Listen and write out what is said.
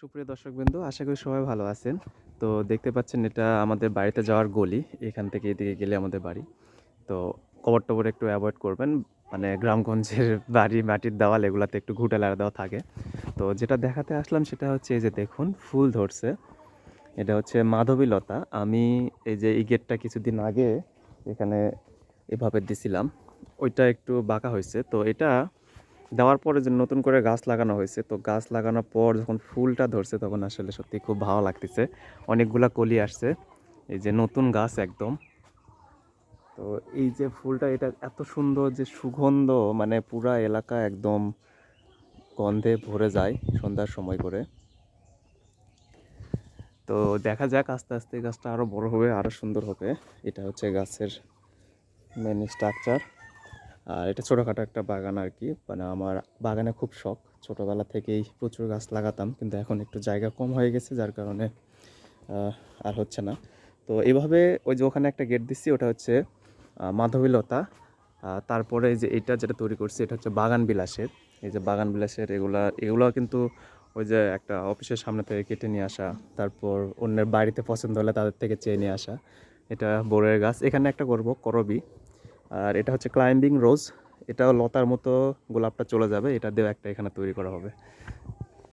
সুপ্রিয় দর্শকবৃন্দ, আশা করি সবাই ভালো আছেন। তো দেখতে পাচ্ছেন এটা আমাদের বাড়িতে যাওয়ার গলি। এখান থেকে এদিকে গেলে আমাদের বাড়ি। তো কবর-টবর একটু এভয়েড করবেন। মানে গ্রামগঞ্জের বাড়ি, মাটির দেওয়াল এগুলাতে একটু ঘুটালার দেওয়া থাকে। তো যেটা দেখাতে আসলাম সেটা হচ্ছে এই যে দেখুন ফুল ধরছে। এটা হচ্ছে মাধবীলতা। আমি এই যে এই গেটটা কিছুদিন আগে এখানে এভাবে দিছিলাম। ওইটা একটু বাঁকা হয়েছে। তো এটা দেওয়ার পরে যে নতুন করে গাছ লাগানো হয়েছে, তো গাছ লাগানোর পর যখন ফুলটা ধরছে তখন আসলে সত্যি খুব ভালো লাগতেছে। অনেকগুলা কলি আসছে, এই যে নতুন গাছ একদম। তো এই যে ফুলটা এটা এত সুন্দর যে সুগন্ধ, মানে পুরা এলাকা একদম গন্ধে ভরে যায় সন্ধ্যার সময় করে। তো দেখা যাক আস্তে আস্তে গাছটা আরও বড় হবে, আরও সুন্দর হবে। এটা হচ্ছে গাছের মেন স্ট্রাকচার। আর এটা ছোটোখাটো একটা বাগান আর কি, মানে আমার বাগানে খুব শখ। ছোটোবেলা থেকেই প্রচুর গাছ লাগাতাম, কিন্তু এখন একটু জায়গা কম হয়ে গেছে যার কারণে আর হচ্ছে না। তো এইভাবে ওই যে ওখানে একটা গেট দিচ্ছি, ওটা হচ্ছে মাধবীলতা। তারপরে এই যে এটা যেটা তৈরি করছি এটা হচ্ছে বাগান বিলাসের। এই যে বাগান বিলাসের এগুলো কিন্তু ওই যে একটা অফিসের সামনে থেকে কেটে নিয়ে আসা, তারপর অন্যের বাড়িতে পছন্দ হলে তাদের থেকে চেয়ে নিয়ে আসা। এটা বড়ের গাছ, এখানে একটা করব করবি। আর এটা হচ্ছে ক্লাইম্বিং রোজ। এটাও লতার মতো গোলাপটা চলে যাবে, এটা দিয়েও একটা এখানে তৈরি করা হবে।